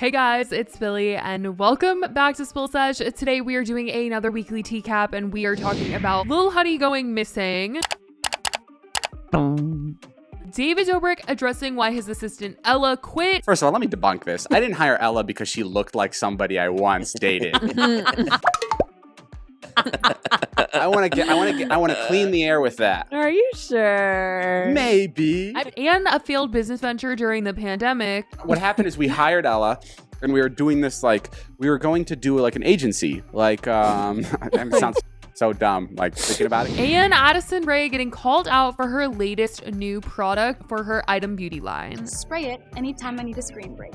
Hey guys, it's Billy and welcome back to Spill Sesh. Today we are doing another weekly TCAP and we are talking about Lil Huddy going missing, David Dobrik addressing why his assistant Ella quit. First of all, let me debunk this. I didn't hire Ella because she looked like somebody I once dated. I want to clean the air with that. Are you sure? Maybe. And a failed business venture during the pandemic. What happened is we hired Ella and we were doing this we were going to do like an agency. It sounds so dumb, thinking about it. And Addison Rae getting called out for her latest new product for her item beauty line. Spray it anytime I need a screen break.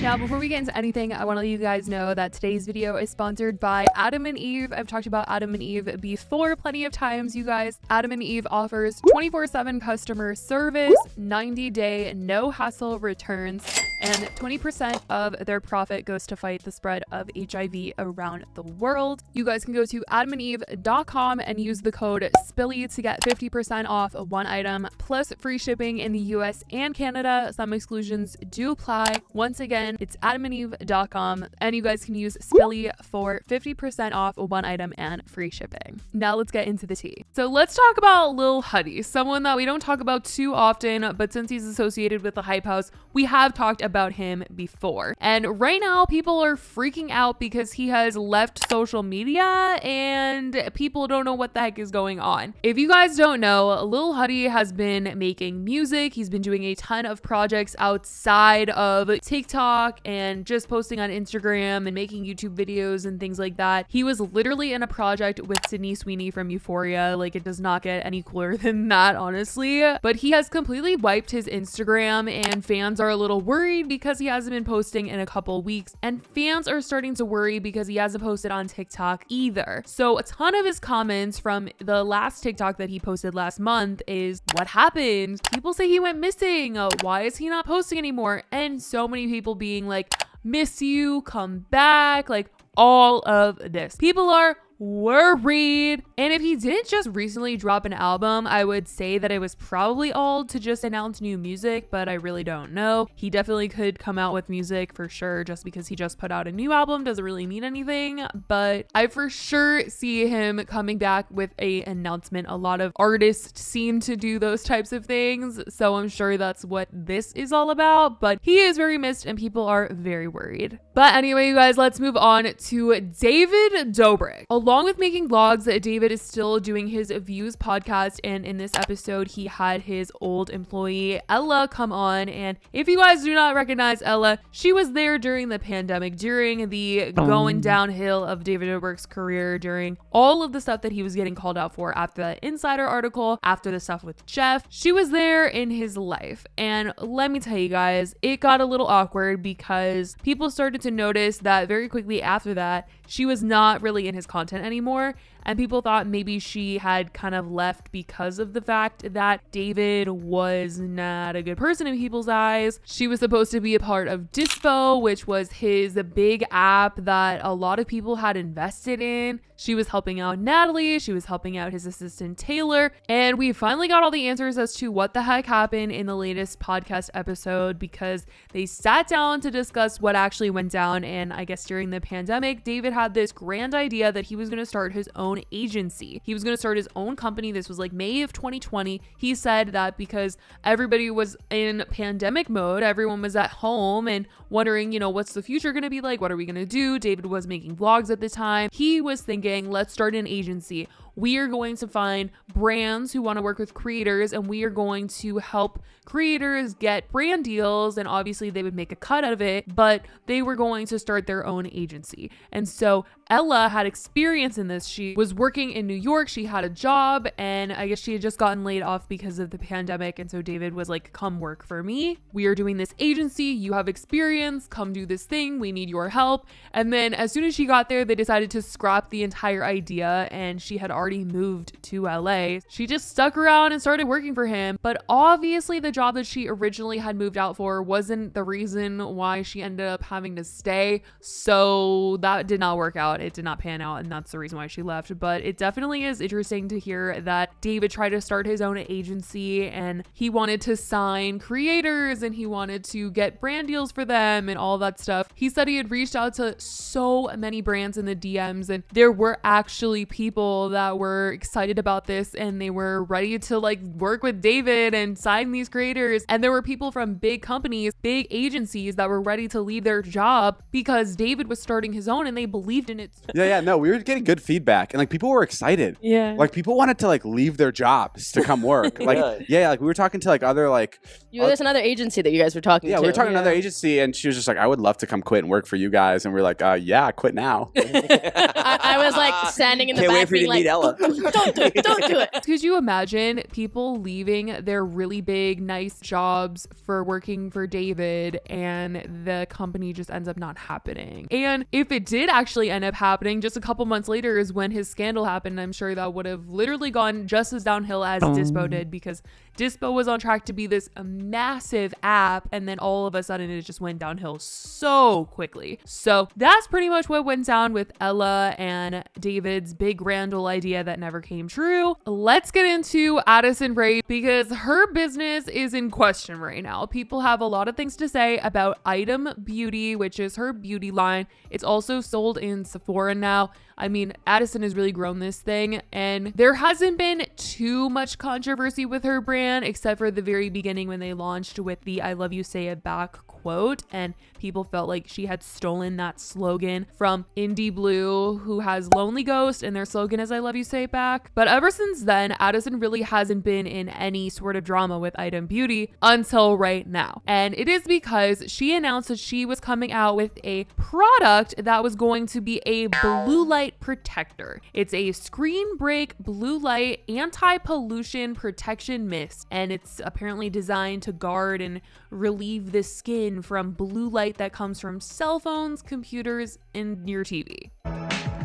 Now, before we get into anything, I want to let you guys know that today's video is sponsored by Adam & Eve. I've talked about Adam & Eve before plenty of times, you guys. Adam & Eve offers 24/7 customer service, 90-day no-hassle returns, and 20% of their profit goes to fight the spread of HIV around the world. You guys can go to adamandeve.com and use the code SPILLY to get 50% off of one item, plus free shipping in the US and Canada. Some exclusions do apply. Once again, it's adamandeve.com and you guys can use SPILLY for 50% off one item and free shipping. Now let's get into the tea. So let's talk about Lil Huddy, someone that we don't talk about too often, but since he's associated with the Hype House, we have talked about him before. And right now people are freaking out because he has left social media and people don't know what the heck is going on. If you guys don't know, Lil Huddy has been making music. He's been doing a ton of projects outside of TikTok and just posting on Instagram and making YouTube videos and things like that. He was literally in a project with Sydney Sweeney from Euphoria. It does not get any cooler than that, honestly. But he has completely wiped his Instagram and fans are a little worried because he hasn't been posting in a couple weeks, and fans are starting to worry because he hasn't posted on TikTok either. So a ton of his comments from the last TikTok that he posted last month is, what happened? People say he went missing. Why is he not posting anymore? And so many people being like, miss you, come back, all of this. People are worried. And if he didn't just recently drop an album, I would say that it was probably all to just announce new music, but I really don't know. He definitely could come out with music for sure. Just because he just put out a new album doesn't really mean anything, but I for sure see him coming back with a announcement. A lot of artists seem to do those types of things, so I'm sure that's what this is all about, but he is very missed and people are very worried. But anyway, you guys, let's move on to David Dobrik. Along with making vlogs, David is still doing his Views podcast, and in this episode he had his old employee Ella come on. And if you guys do not recognize Ella, she was there during the pandemic, during the going downhill of David Dobrik's career, during all of the stuff that he was getting called out for after the Insider article, after the stuff with Jeff. She was there in his life, and let me tell you guys, it got a little awkward because people started to notice that very quickly after that she was not really in his content anymore, and people thought maybe she had kind of left because of the fact that David was not a good person in people's eyes. She was supposed to be a part of Dispo, which was his big app that a lot of people had invested in. She was helping out Natalie, she was helping out his assistant Taylor, and we finally got all the answers as to what the heck happened in the latest podcast episode, because they sat down to discuss what actually went down. And I guess during the pandemic, David had this grand idea that he was going to start his own agency. He was going to start his own company. This was May of 2020. He said that because everybody was in pandemic mode, everyone was at home and wondering, what's the future going to be like? What are we going to do? David was making vlogs at the time. He was thinking, let's start an agency. We are going to find brands who want to work with creators, and we are going to help creators get brand deals, and obviously they would make a cut out of it, but they were going to start their own agency. And so Ella had experience in this. She was working in New York, she had a job, and I guess she had just gotten laid off because of the pandemic. And so David was like, come work for me. We are doing this agency. You have experience. Come do this thing. We need your help. And then as soon as she got there, they decided to scrap the entire idea, and she had already moved to LA. She just stuck around and started working for him. But obviously the job that she originally had moved out for wasn't the reason why she ended up having to stay. So that did not work out. It did not pan out, and that's the reason why she left. much, but it definitely is interesting to hear that David tried to start his own agency and he wanted to sign creators and he wanted to get brand deals for them and all that stuff. He said he had reached out to so many brands in the DMs, and there were actually people that were excited about this and they were ready to like work with David and sign these creators. And there were people from big companies, big agencies that were ready to leave their job because David was starting his own and they believed in it. No, we were getting good feedback and like people were excited. Yeah. Like people wanted to like leave their jobs to come work. Like, like we were talking to like other like, There's another agency that you guys were talking to. Yeah, we were talking to another agency and she was just like, I would love to come quit and work for you guys. And we are like, yeah, quit now. I was like standing in the Can't back wait for you being to like, meet Ella. don't do it, don't do it. Could you imagine people leaving their really big, nice jobs for working for David and the company just ends up not happening? And if it did actually end up happening, just a couple months later is when his scandal happened. I'm sure that would have literally gone just as downhill as Dispo did, because Dispo was on track to be this massive app and then all of a sudden it just went downhill so quickly. So that's pretty much what went down with Ella and David's big grand old idea that never came true. Let's get into Addison Rae because her business is in question right now. People have a lot of things to say about Item Beauty, which is her beauty line. It's also sold in Sephora now. I mean, Addison has really grown this thing and there hasn't been too much controversy with her brand except for the very beginning when they launched with the I love you, say it back quote, and people felt like she had stolen that slogan from Indie Blue, who has Lonely Ghost and their slogan is I love you, say it back. But ever since then, Addison really hasn't been in any sort of drama with Item Beauty until right now. And it is because she announced that she was coming out with a product that was going to be a blue light protector. It's a screen break blue light anti-pollution protection mist, and it's apparently designed to guard and relieve the skin from blue light that comes from cell phones, computers, and your TV.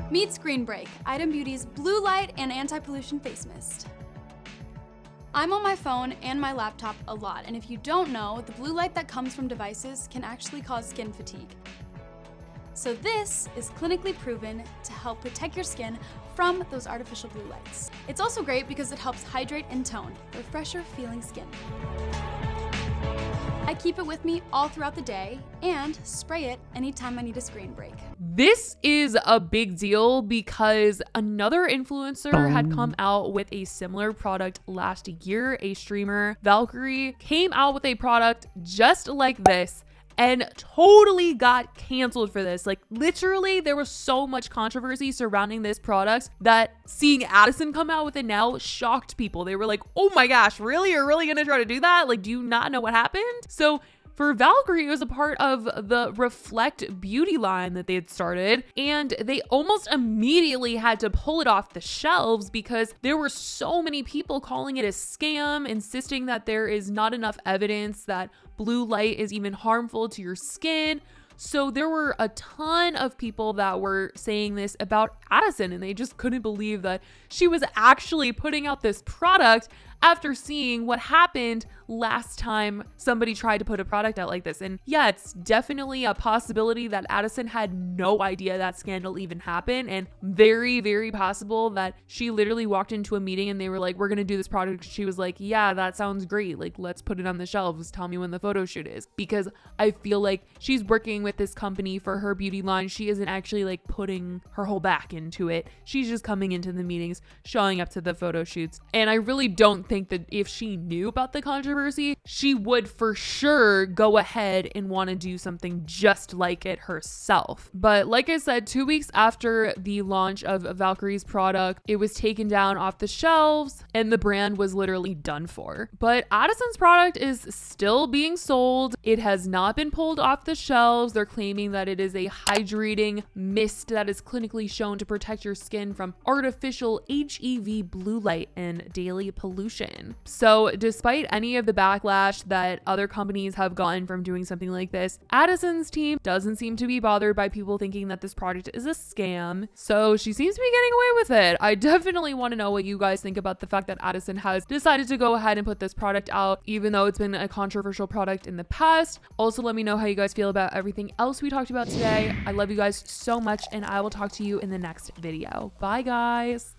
Meet Screen Break, Item Beauty's blue light and anti-pollution face mist. I'm on my phone and my laptop a lot, and if you don't know, the blue light that comes from devices can actually cause skin fatigue. So this is clinically proven to help protect your skin from those artificial blue lights. It's also great because it helps hydrate and tone for fresher feeling skin. I keep it with me all throughout the day and spray it anytime I need a screen break. This is a big deal because another influencer had come out with a similar product last year. A streamer, Valkyrie, came out with a product just like this and totally got canceled for this. Like literally there was so much controversy surrounding this product that seeing Addison come out with it now shocked people. They were like, oh my gosh, really? You're really gonna try to do that? Like, do you not know what happened? So for Valkyrie, it was a part of the Reflect beauty line that they had started, and they almost immediately had to pull it off the shelves because there were so many people calling it a scam, insisting that there is not enough evidence that blue light is even harmful to your skin. So there were a ton of people that were saying this about Addison, and they just couldn't believe that she was actually putting out this product after seeing what happened last time somebody tried to put a product out like this. And yeah, it's definitely a possibility that Addison had no idea that scandal even happened, and very, very possible that she literally walked into a meeting and they were like, we're gonna do this product. She was like, yeah, that sounds great. Like, let's put it on the shelves. Tell me when the photo shoot is. Because I feel like she's working with this company for her beauty line. She isn't actually like putting her whole back into it. She's just coming into the meetings, showing up to the photo shoots. And I really don't think that if she knew about the controversy, she would for sure go ahead and want to do something just like it herself. But like I said, 2 weeks after the launch of Valkyrie's product, it was taken down off the shelves and the brand was literally done for. But Addison's product is still being sold. It has not been pulled off the shelves. They're claiming that it is a hydrating mist that is clinically shown to protect your skin from artificial HEV blue light and daily pollution. promotion. So despite any of the backlash that other companies have gotten from doing something like this, Addison's team doesn't seem to be bothered by people thinking that this product is a scam. So she seems to be getting away with it. I definitely want to know what you guys think about the fact that Addison has decided to go ahead and put this product out, even though it's been a controversial product in the past. Also, let me know how you guys feel about everything else we talked about today. I love you guys so much, and I will talk to you in the next video. Bye, guys.